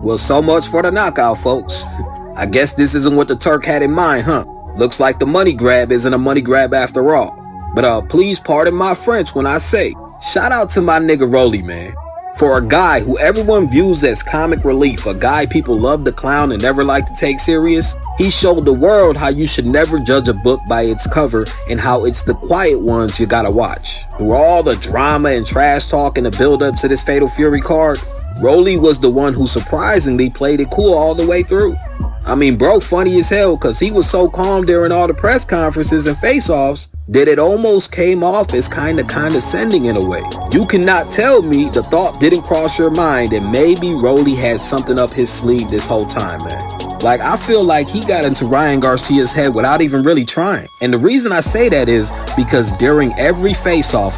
Well, so much for the knockout, folks. I guess this isn't what the Turk had in mind, huh? Looks like the money grab isn't a money grab after all. But please pardon my French when I say, shout out to my nigga Roelly, man. For a guy who everyone views as comic relief, a guy people love to clown and never like to take serious, he showed the world how you should never judge a book by its cover and how it's the quiet ones you gotta watch. Through all the drama and trash talk and the build up to this Fatal Fury card, Roelly was the one who surprisingly played it cool all the way through. I mean, bro, funny as hell, cause he was so calm during all the press conferences and face-offs that it almost came off as kinda condescending in a way. You cannot tell me the thought didn't cross your mind that maybe Roelly had something up his sleeve this whole time, man. Like, I feel like he got into Ryan Garcia's head without even really trying. And the reason I say that is because during every face-off,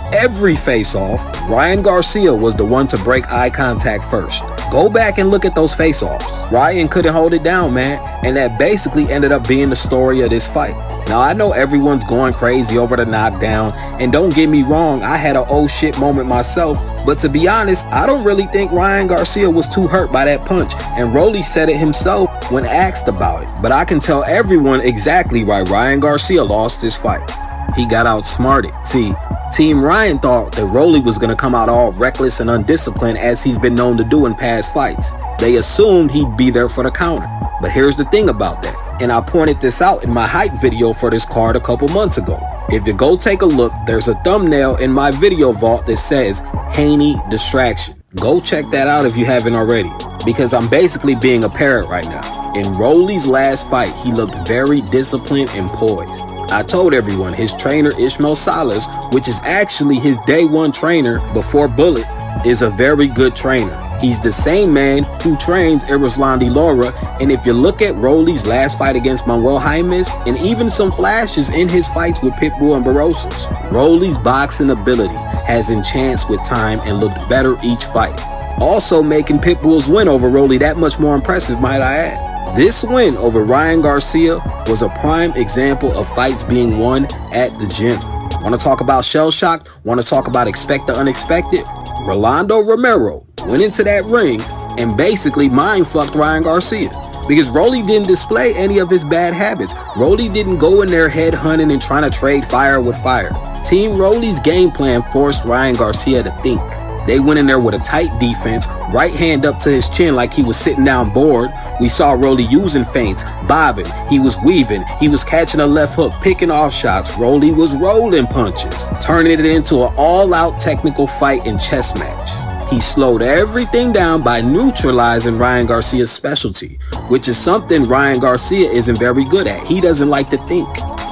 Ryan Garcia was the one to break eye contact first. Go back and look at those face-offs. Ryan couldn't hold it down, man, and that basically ended up being the story of this fight. Now, I know everyone's going crazy over the knockdown, and don't get me wrong, I had an oh shit moment myself, but to be honest, I don't really think Ryan Garcia was too hurt by that punch, and Roelly said it himself when asked about it. But I can tell everyone exactly why Ryan Garcia lost this fight. He got outsmarted. See, Team Ryan thought that Roelly was going to come out all reckless and undisciplined as he's been known to do in past fights. They assumed he'd be there for the counter. But here's the thing about that. And I pointed this out in my hype video for this card a couple months ago. If you go take a look, there's a thumbnail in my video vault that says Haney Distraction. Go check that out if you haven't already, because I'm basically being a parrot right now. In Roelly's last fight, he looked very disciplined and poised. I told everyone his trainer Ismael Salas, which is actually his day one trainer before Bullet, is a very good trainer. He's the same man who trains Eroslandi Lara, and if you look at Roelly's last fight against Manuel Jaimes, and even some flashes in his fights with Pitbull and Barrosos, Roelly's boxing ability has enhanced with time and looked better each fight. Also making Pitbull's win over Roelly that much more impressive, might I add. This win over Ryan Garcia was a prime example of fights being won at the gym. Want to talk about shell shock? Want to talk about expect the unexpected? Rolando Romero went into that ring and basically mind-fucked Ryan Garcia, because Roelly didn't display any of his bad habits. Roelly didn't go in there head hunting and trying to trade fire with fire. Team Roelly's game plan forced Ryan Garcia to think. They went in there with a tight defense, right hand up to his chin like he was sitting down bored. We saw Roelly using feints, bobbing, he was weaving, he was catching a left hook, picking off shots. Roelly was rolling punches, turning it into an all-out technical fight and chess match. He slowed everything down by neutralizing Ryan Garcia's specialty, which is something Ryan Garcia isn't very good at. He doesn't like to think.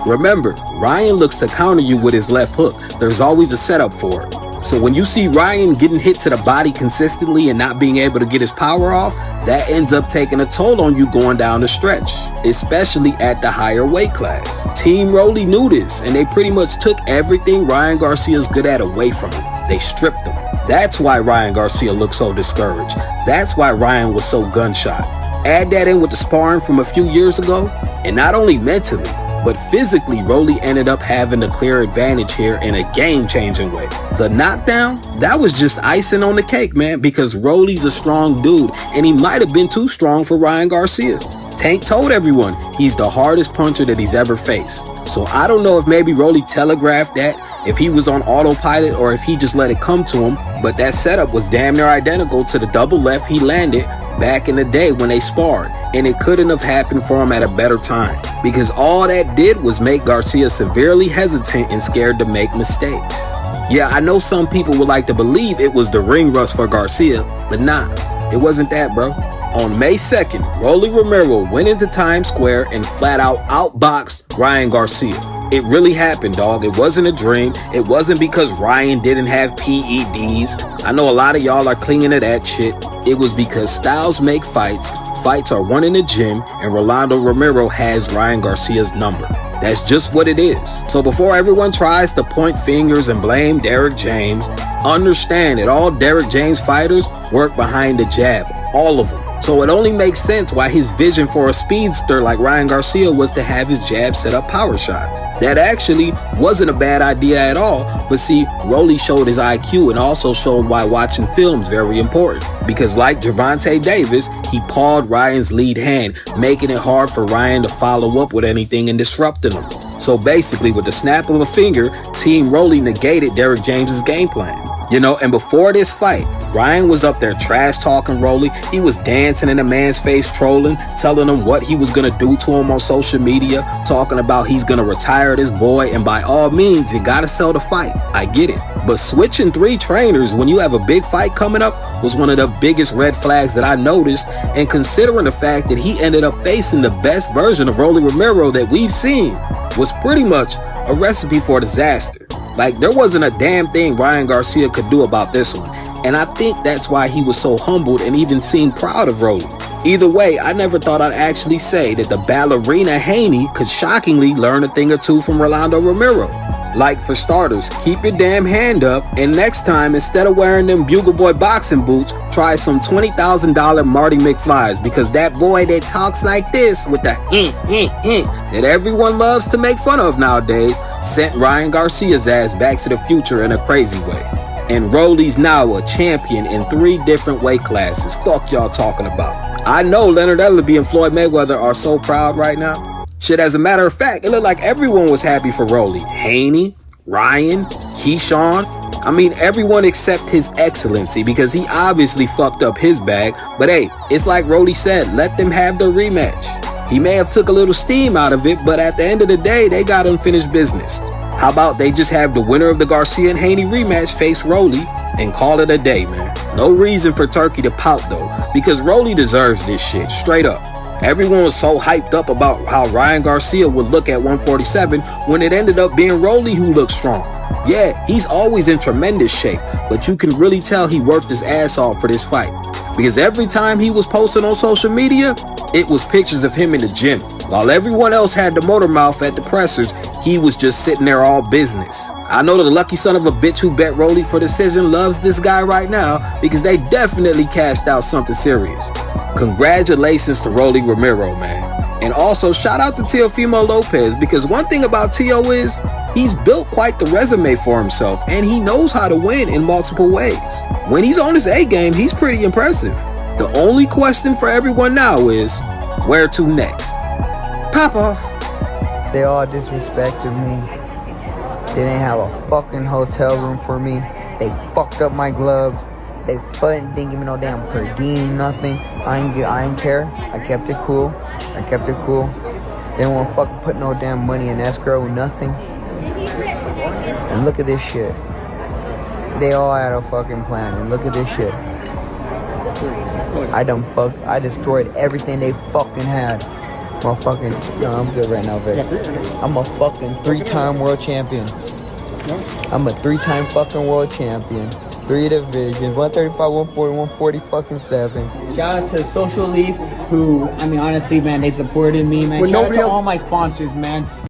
Remember, Ryan looks to counter you with his left hook. There's always a setup for it. So when you see Ryan getting hit to the body consistently and not being able to get his power off, that ends up taking a toll on you going down the stretch, especially at the higher weight class. Team Roelly knew this, and they pretty much took everything Ryan Garcia's good at away from him. They stripped him. That's why Ryan Garcia looked so discouraged. That's why Ryan was so gunshot. Add that in with the sparring from a few years ago, and not only mentally, but physically, Roelly ended up having a clear advantage here in a game-changing way. The knockdown, that was just icing on the cake, man, because Roelly's a strong dude, and he might have been too strong for Ryan Garcia. Tank told everyone he's the hardest puncher that he's ever faced. So I don't know if maybe Roelly telegraphed that, if he was on autopilot, or if he just let it come to him, but that setup was damn near identical to the double left he landed back in the day when they sparred, and it couldn't have happened for him at a better time, because all that did was make Garcia severely hesitant and scared to make mistakes. Yeah, I know some people would like to believe it was the ring rust for Garcia, but nah, it wasn't that, bro. On May 2nd, Rolly Romero went into Times Square and flat out outboxed Ryan Garcia. It really happened, dog. It wasn't a dream. It wasn't because Ryan didn't have PEDs. I know a lot of y'all are clinging to that shit. It was because styles make fights. Fights are won in the gym, and Rolando Romero has Ryan Garcia's number. That's just what it is. So before everyone tries to point fingers and blame Derrick James, understand that all Derrick James fighters work behind the jab. All of them. So it only makes sense why his vision for a speedster like Ryan Garcia was to have his jab set up power shots. That actually wasn't a bad idea at all, but see, Roelly showed his IQ and also showed why watching film is very important. Because like Gervonta Davis, he pawed Ryan's lead hand, making it hard for Ryan to follow up with anything and disrupting him. So basically, with the snap of a finger, Team Roelly negated Derrick James's game plan. You know, and before this fight, Ryan was up there trash talking Roelly. He was dancing in the man's face, trolling, telling him what he was gonna do to him on social media, talking about he's gonna retire this boy, and by all means, you gotta sell the fight. I get it. But switching 3 trainers when you have a big fight coming up was one of the biggest red flags that I noticed, and considering the fact that he ended up facing the best version of Rolly Romero that we've seen, was pretty much a recipe for disaster. Like, there wasn't a damn thing Ryan Garcia could do about this one, and I think that's why he was so humbled and even seemed proud of Roelly. Either way, I never thought I'd actually say that the ballerina Haney could shockingly learn a thing or two from Rolando Romero. Like, for starters, keep your damn hand up, and next time, instead of wearing them Bugle Boy boxing boots, try some $20,000 Marty McFlys, because that boy that talks like this with the that everyone loves to make fun of nowadays sent Ryan Garcia's ass back to the future in a crazy way. And Roelly's now a champion in 3 different weight classes. Fuck y'all talking about. I know Leonard Ellerbe and Floyd Mayweather are so proud right now. Shit, as a matter of fact, it looked like everyone was happy for Roelly. Haney, Ryan, Keyshawn. I mean, everyone except His Excellency, because he obviously fucked up his bag. But hey, it's like Roelly said, let them have the rematch. He may have took a little steam out of it, but at the end of the day, they got unfinished business. How about they just have the winner of the Garcia and Haney rematch face Roelly and call it a day, man. No reason for Turkey to pout though, because Roelly deserves this shit, straight up. Everyone was so hyped up about how Ryan Garcia would look at 147 when it ended up being Roelly who looked strong. Yeah, he's always in tremendous shape, but you can really tell he worked his ass off for this fight. Because every time he was posting on social media, it was pictures of him in the gym. While everyone else had the motor mouth at the pressers, he was just sitting there all business. I know the lucky son of a bitch who bet Roelly for decision loves this guy right now, because they definitely cashed out something serious. Congratulations to Rolly Romero, man. And also shout out to Teofimo Lopez, because one thing about Teo is he's built quite the resume for himself, and he knows how to win in multiple ways. When he's on his A game, he's pretty impressive. The only question for everyone now is, where to next? Pop off. They all disrespected me. They didn't have a fucking hotel room for me. They fucked up my gloves. They didn't give me no damn per diem, nothing. I ain't care. I kept it cool. They didn't want to fucking put no damn money in escrow, nothing. And look at this shit. They all had a fucking plan, and look at this shit. I destroyed everything they fucking had. I'm good right now, Vic. I'm a fucking 3-time world champion. I'm a 3-time fucking world champion. 3 divisions, 135, 140, 140 fucking 7. Shout out to Social Leaf, who, I mean, honestly, man, they supported me, man. Shout out to all my sponsors, man.